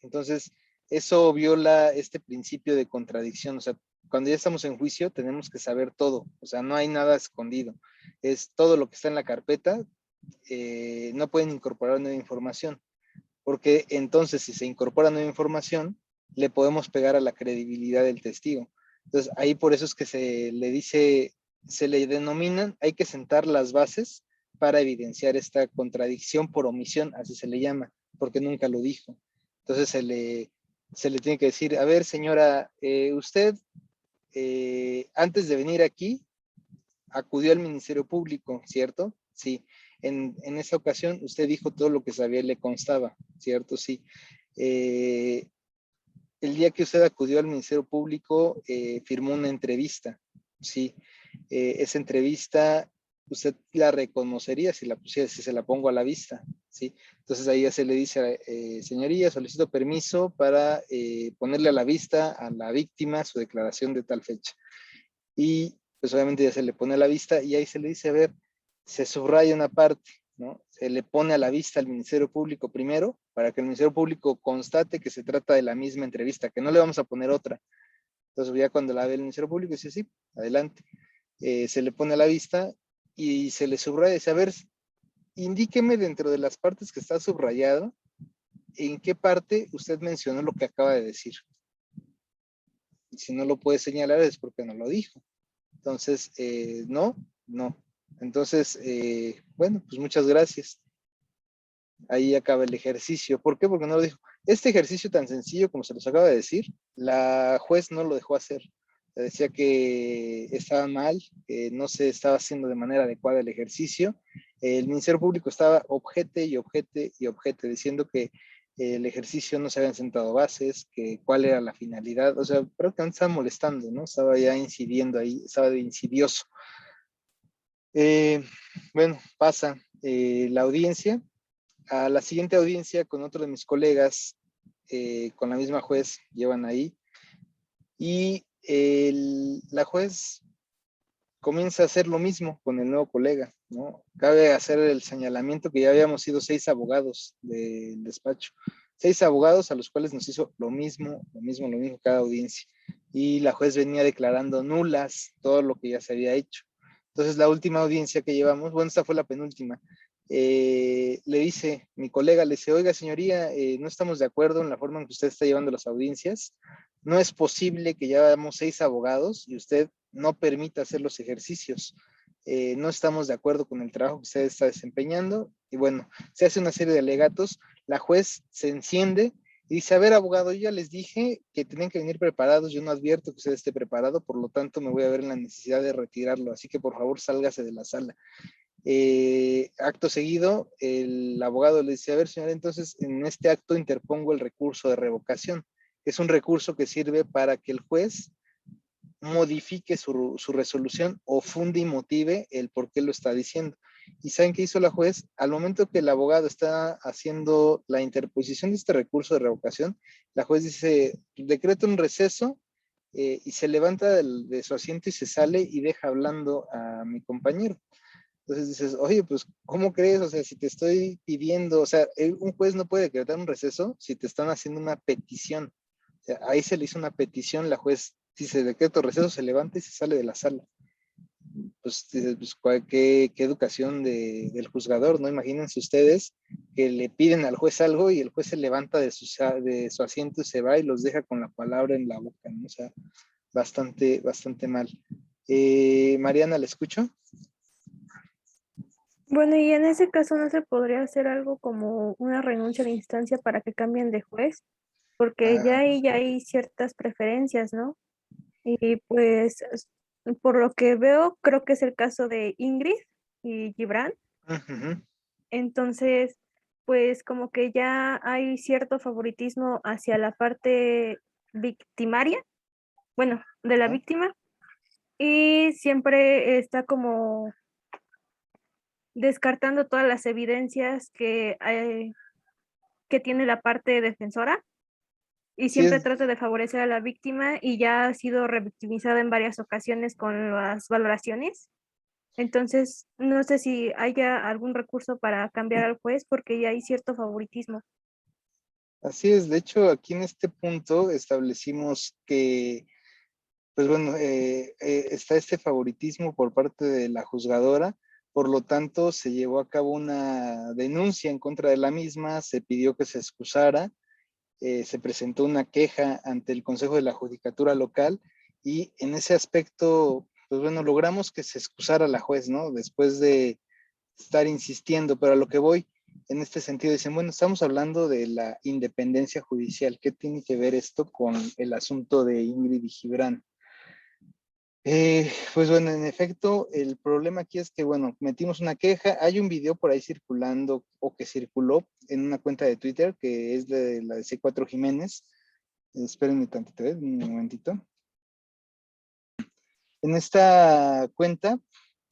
Entonces, eso viola este principio de contradicción. O sea, cuando ya estamos en juicio, tenemos que saber todo. O sea, no hay nada escondido. Es todo lo que está en la carpeta. No pueden incorporar nueva información. Porque entonces, si se incorpora nueva información, le podemos pegar a la credibilidad del testigo. Entonces, ahí por eso es que se le dice, se le denominan, hay que sentar las bases para evidenciar esta contradicción por omisión, así se le llama, porque nunca lo dijo. Entonces se le tiene que decir, a ver, señora, usted antes de venir aquí acudió al Ministerio Público, ¿cierto? Sí. En esa ocasión usted dijo todo lo que sabía y le constaba, ¿cierto? Sí. El día que usted acudió al Ministerio Público, firmó una entrevista, sí. Esa entrevista usted la reconocería si la pusiera, si se la pongo a la vista, ¿sí? Entonces ahí ya se le dice, señoría, solicito permiso para ponerle a la vista a la víctima su declaración de tal fecha. Y pues obviamente ya se le pone a la vista y ahí se le dice, a ver, se subraya una parte, ¿no? Se le pone a la vista al Ministerio Público primero, para que el Ministerio Público constate que se trata de la misma entrevista, que no le vamos a poner otra. Entonces ya cuando la ve el Ministerio Público dice, sí, adelante. Se le pone a la vista y se le subraya, dice, a ver, indíqueme dentro de las partes que está subrayado, en qué parte usted mencionó lo que acaba de decir. Y si no lo puede señalar es porque no lo dijo. Entonces, no. Entonces, bueno, pues muchas gracias. Ahí acaba el ejercicio. ¿Por qué? Porque no lo dijo. Este ejercicio tan sencillo como se los acaba de decir, la juez no lo dejó hacer. Le decía que estaba mal, que no se estaba haciendo de manera adecuada el ejercicio. El Ministerio Público estaba objete, diciendo que el ejercicio no se habían sentado bases, que cuál era la finalidad. O sea, prácticamente estaba molestando, ¿no? Estaba ya incidiendo ahí, estaba de insidioso. Bueno, pasa la audiencia. A la siguiente audiencia con otro de mis colegas, con la misma juez, llevan ahí. Y la juez comienza a hacer lo mismo con el nuevo colega, ¿no? Cabe hacer el señalamiento que ya habíamos sido 6 abogados del despacho. 6 abogados a los cuales nos hizo lo mismo cada audiencia. Y la juez venía declarando nulas todo lo que ya se había hecho. Entonces la última audiencia que llevamos, bueno, esta fue la penúltima, le dice, mi colega le dice, oiga señoría, no estamos de acuerdo en la forma en que usted está llevando las audiencias. No es posible que llevamos 6 abogados y usted no permita hacer los ejercicios. No estamos de acuerdo con el trabajo que usted está desempeñando. Y bueno, se hace una serie de alegatos. La juez se enciende y dice, a ver, abogado, yo ya les dije que tenían que venir preparados. Yo no advierto que usted esté preparado, por lo tanto me voy a ver en la necesidad de retirarlo. Así que por favor, sálgase de la sala. Acto seguido, el abogado le dice, a ver, señor, entonces en este acto interpongo el recurso de revocación. Es un recurso que sirve para que el juez modifique su resolución o funde y motive el por qué lo está diciendo. ¿Y saben qué hizo la juez? Al momento que el abogado está haciendo la interposición de este recurso de revocación, la juez dice, decreto un receso, y se levanta de su asiento y se sale y deja hablando a mi compañero. Entonces dices, oye, pues, ¿cómo crees? O sea, si te estoy pidiendo, o sea, un juez no puede decretar un receso si te están haciendo una petición. O sea, ahí se le hizo una petición, la juez, si se decreta receso, se levanta y se sale de la sala. Pues, dices, pues qué educación del juzgador, ¿no? Imagínense ustedes que le piden al juez algo y el juez se levanta de su asiento y se va y los deja con la palabra en la boca, ¿no? O sea, bastante, bastante mal. Mariana, ¿le escucho? Bueno, y en ese caso no se podría hacer algo como una renuncia de instancia para que cambien de juez, porque Ah, ya hay ciertas preferencias, ¿no? Y pues, por lo que veo, creo que es el caso de Ingrid y Gibran. ujú. Entonces, pues como que ya hay cierto favoritismo hacia la parte victimaria, bueno, de la Ajá. víctima, y siempre está como descartando todas las evidencias que tiene la parte defensora y Sí, siempre trata de favorecer a la víctima y ya ha sido revictimizada en varias ocasiones con las valoraciones. Entonces, no sé si haya algún recurso para cambiar al juez porque ya hay cierto favoritismo. así es. De hecho, aquí en este punto establecimos que, pues bueno, está este favoritismo por parte de la juzgadora. Por lo tanto, se llevó a cabo una denuncia en contra de la misma, se pidió que se excusara, se presentó una queja ante el Consejo de la Judicatura Local y en ese aspecto, pues bueno, logramos que se excusara la juez, ¿no? Después de estar insistiendo, pero a lo que voy en este sentido, dicen, bueno, estamos hablando de la independencia judicial. ¿Qué tiene que ver esto con el asunto de Ingrid y Gibran? Pues bueno, en efecto, el problema aquí es que, bueno, metimos una queja, hay un video por ahí circulando o que circuló en una cuenta de Twitter que es de la de C4 Jiménez. Espérenme tantito, un momentito. En esta cuenta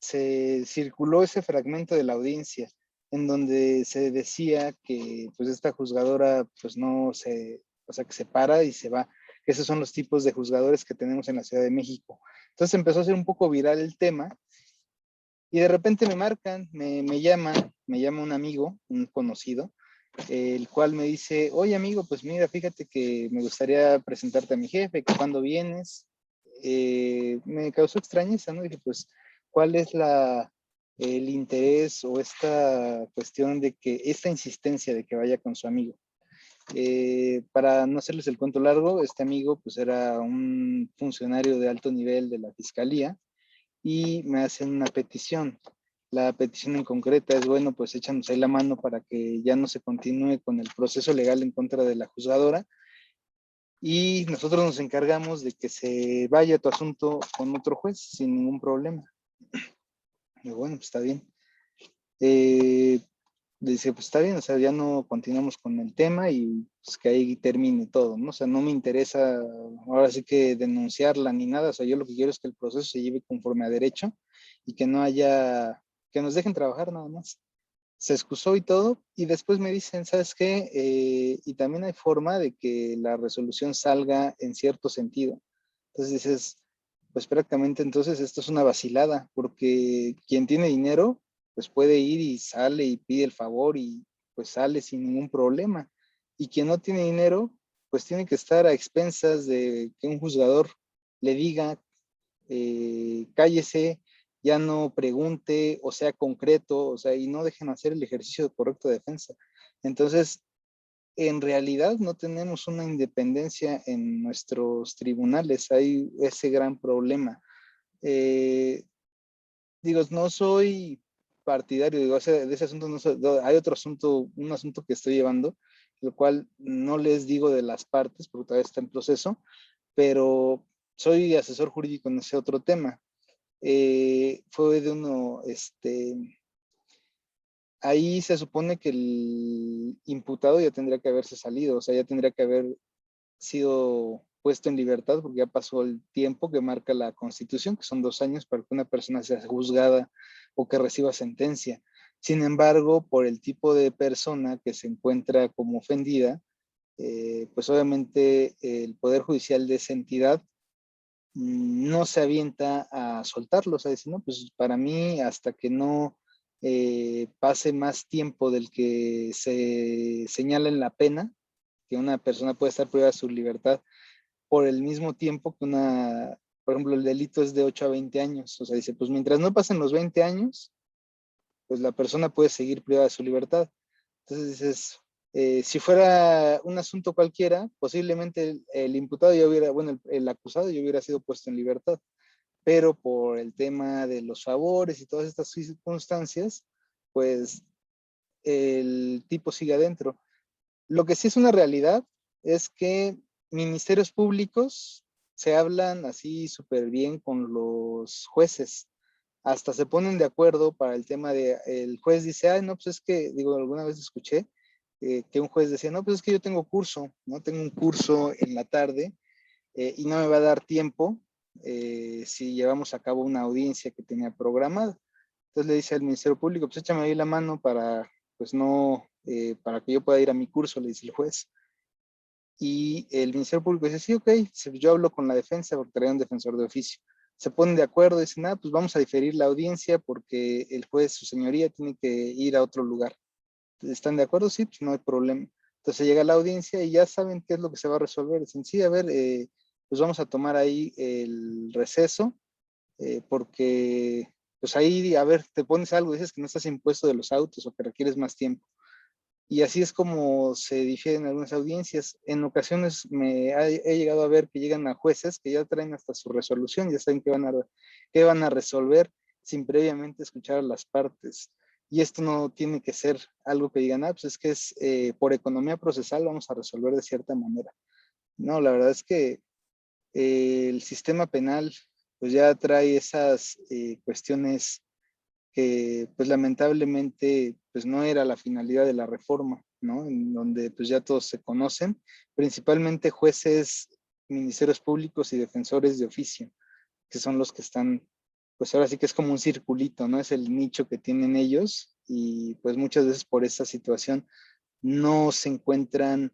se circuló ese fragmento de la audiencia en donde se decía que pues esta juzgadora pues no se, o sea, que se para y se va. Esos son los tipos de juzgadores que tenemos en la Ciudad de México. Entonces empezó a ser un poco viral el tema y de repente me marcan, me llama un amigo, un conocido, el cual me dice, oye amigo, pues mira, fíjate que me gustaría presentarte a mi jefe, que cuando vienes, me causó extrañeza, ¿no? Dije, pues, ¿cuál es el interés o esta cuestión de que, esta insistencia de que vaya con su amigo? Para no hacerles el cuento largo, este amigo pues era un funcionario de alto nivel de la fiscalía y me hacen una petición. La petición en concreta es, bueno, pues échanos ahí la mano para que ya no se continúe con el proceso legal en contra de la juzgadora y nosotros nos encargamos de que se vaya tu asunto con otro juez sin ningún problema. Y bueno, pues está bien. Dice, pues está bien, o sea, ya no continuamos con el tema y pues que ahí termine todo, ¿no? O sea, no me interesa ahora sí que denunciarla ni nada, o sea, yo lo que quiero es que el proceso se lleve conforme a derecho y que no haya, que nos dejen trabajar nada más. Se excusó y todo, y después me dicen, ¿sabes qué? Y también hay forma de que la resolución salga en cierto sentido. Entonces dices, pues prácticamente entonces esto es una vacilada, porque quien tiene dinero, pues puede ir y sale y pide el favor y pues sale sin ningún problema. Y quien no tiene dinero, pues tiene que estar a expensas de que un juzgador le diga, cállese, ya no pregunte o sea concreto, o sea, y no dejen hacer el ejercicio de correcta defensa. Entonces, en realidad no tenemos una independencia en nuestros tribunales, hay ese gran problema. Eh, Digo, no soy partidario, digo, de ese asunto no soy, hay otro asunto, un asunto que estoy llevando, el cual no les digo de las partes, porque todavía está en proceso, pero soy asesor jurídico en ese otro tema. Fue de ahí se supone que el imputado ya tendría que haberse salido, o sea, ya tendría que haber sido puesto en libertad porque ya pasó el tiempo que marca la Constitución, que son 2 años para que una persona sea juzgada o que reciba sentencia. Sin embargo, por el tipo de persona que se encuentra como ofendida, pues obviamente el Poder Judicial de esa entidad no se avienta a soltarlo, o sea, dice, no, pues para mí hasta que no pase más tiempo del que se señala en la pena, que una persona puede estar privada de su libertad por el mismo tiempo que por ejemplo, el delito es de 8 a 20 años, o sea, dice, pues mientras no pasen los 20 años, pues la persona puede seguir privada de su libertad. Entonces dices, si fuera un asunto cualquiera, posiblemente el imputado ya hubiera, bueno, el acusado ya hubiera sido puesto en libertad, pero por el tema de los favores y todas estas circunstancias, pues el tipo sigue adentro. Lo que sí es una realidad es que ministerios públicos se hablan así súper bien con los jueces. Hasta se ponen de acuerdo para el tema de, el juez dice, ay, no, pues es que, digo, alguna vez escuché que un juez decía, no, pues es que yo tengo curso, ¿no? Tengo un curso en la tarde y no me va a dar tiempo si llevamos a cabo una audiencia que tenía programada. Entonces le dice al Ministerio Público, pues échame ahí la mano para, pues no, para que yo pueda ir a mi curso, le dice el juez. Y el Ministerio Público dice, sí, ok, yo hablo con la defensa porque traía un defensor de oficio. Se ponen de acuerdo, dicen, pues vamos a diferir la audiencia porque el juez, su señoría, tiene que ir a otro lugar. ¿Están de acuerdo? Sí, pues no hay problema. Entonces llega la audiencia y ya saben qué es lo que se va a resolver. Dicen, sí, a ver, pues vamos a tomar ahí el receso, porque pues ahí, a ver, te pones algo, dices que no estás impuesto de los autos o que requieres más tiempo. Y así es como se difieren algunas audiencias. En ocasiones he llegado a ver que llegan a jueces que ya traen hasta su resolución, ya saben qué van a resolver sin previamente escuchar a las partes. Y esto no tiene que ser algo que digan, pues es que es por economía procesal vamos a resolver de cierta manera. No, la verdad es que el sistema penal pues ya trae esas cuestiones que pues lamentablemente pues no era la finalidad de la reforma, ¿no? En donde pues ya todos se conocen, principalmente jueces, ministerios públicos y defensores de oficio, que son los que están, pues ahora sí que es como un circulito, ¿no? Es el nicho que tienen ellos y pues muchas veces por esa situación no se encuentran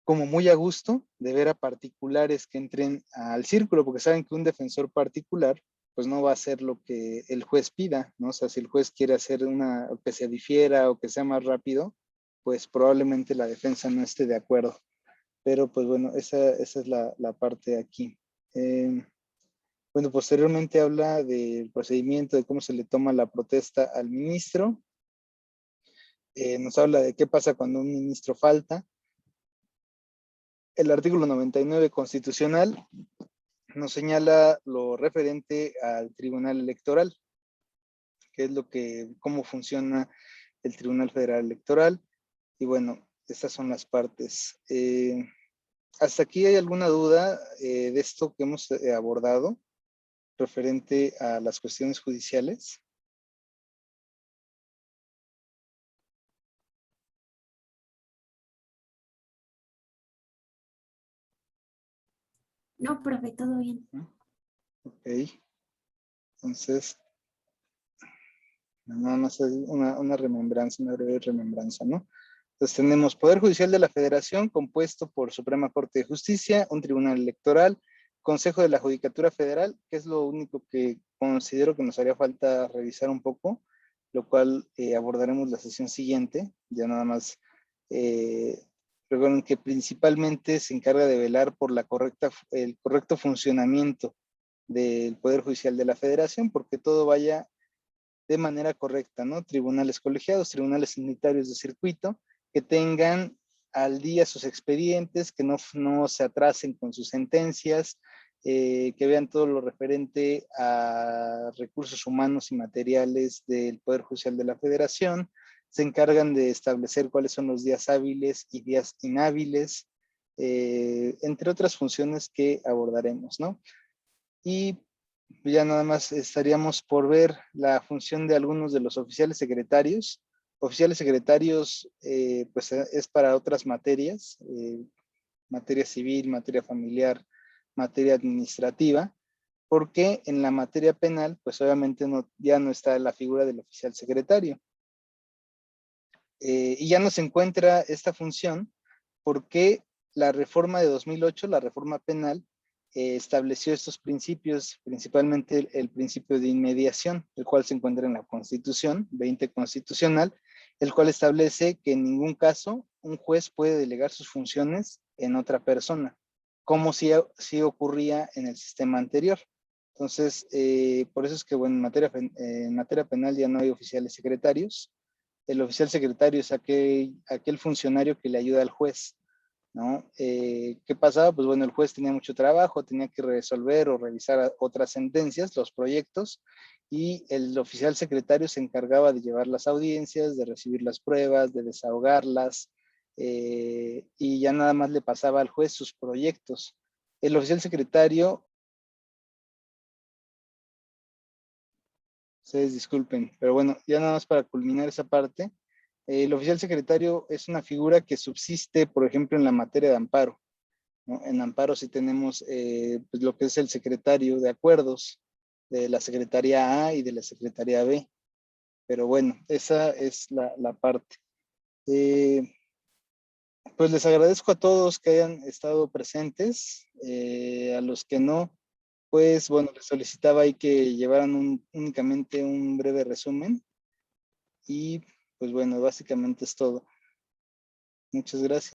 como muy a gusto de ver a particulares que entren al círculo, porque saben que un defensor particular pues no va a hacer lo que el juez pida, ¿no? O sea, si el juez quiere hacer o que se difiera o que sea más rápido, pues probablemente la defensa no esté de acuerdo. Pero pues bueno, esa es la parte aquí. Bueno, posteriormente habla del procedimiento, de cómo se le toma la protesta al ministro. Nos habla de qué pasa cuando un ministro falta. El artículo 99 constitucional nos señala lo referente al Tribunal Electoral, que es cómo funciona el Tribunal Federal Electoral. Y bueno, estas son las partes. ¿Hasta aquí hay alguna duda de esto que hemos abordado referente a las cuestiones judiciales? No, profe, todo bien. Ok. Entonces, nada más una remembranza, una breve remembranza, ¿no? Entonces tenemos Poder Judicial de la Federación compuesto por Suprema Corte de Justicia, un Tribunal Electoral, Consejo de la Judicatura Federal, que es lo único que considero que nos haría falta revisar un poco, lo cual abordaremos la sesión siguiente. Ya nada más recuerden que principalmente se encarga de velar por el correcto funcionamiento del Poder Judicial de la Federación, porque todo vaya de manera correcta, ¿no? Tribunales colegiados, tribunales unitarios de circuito, que tengan al día sus expedientes, que no se atrasen con sus sentencias, que vean todo lo referente a recursos humanos y materiales del Poder Judicial de la Federación, se encargan de establecer cuáles son los días hábiles y días inhábiles, entre otras funciones que abordaremos, ¿no? Y ya nada más estaríamos por ver la función de algunos de los oficiales secretarios. Oficiales secretarios, pues es para otras materias, materia civil, materia familiar, materia administrativa, porque en la materia penal, pues obviamente ya no está la figura del oficial secretario. Y ya no se encuentra esta función porque la reforma de 2008, la reforma penal, estableció estos principios, principalmente el principio de inmediación, el cual se encuentra en la Constitución 20 constitucional, el cual establece que en ningún caso un juez puede delegar sus funciones en otra persona, como si ocurría en el sistema anterior. Entonces, por eso es que, bueno, en materia penal ya no hay oficiales secretarios. El oficial secretario es aquel funcionario que le ayuda al juez, ¿no? ¿Qué pasaba? Pues bueno, el juez tenía mucho trabajo, tenía que resolver o revisar otras sentencias, los proyectos, y el oficial secretario se encargaba de llevar las audiencias, de recibir las pruebas, de desahogarlas, y ya nada más le pasaba al juez sus proyectos. El oficial secretario, ustedes disculpen, pero bueno, ya nada más para culminar esa parte, el oficial secretario es una figura que subsiste, por ejemplo, en la materia de amparo, ¿no? En amparo sí tenemos pues lo que es el secretario de acuerdos de la Secretaría A y de la Secretaría B. Pero bueno, esa es la parte. Pues les agradezco a todos que hayan estado presentes. A los que no, pues bueno, les solicitaba ahí que llevaran únicamente un breve resumen. Y pues bueno, básicamente es todo. Muchas gracias.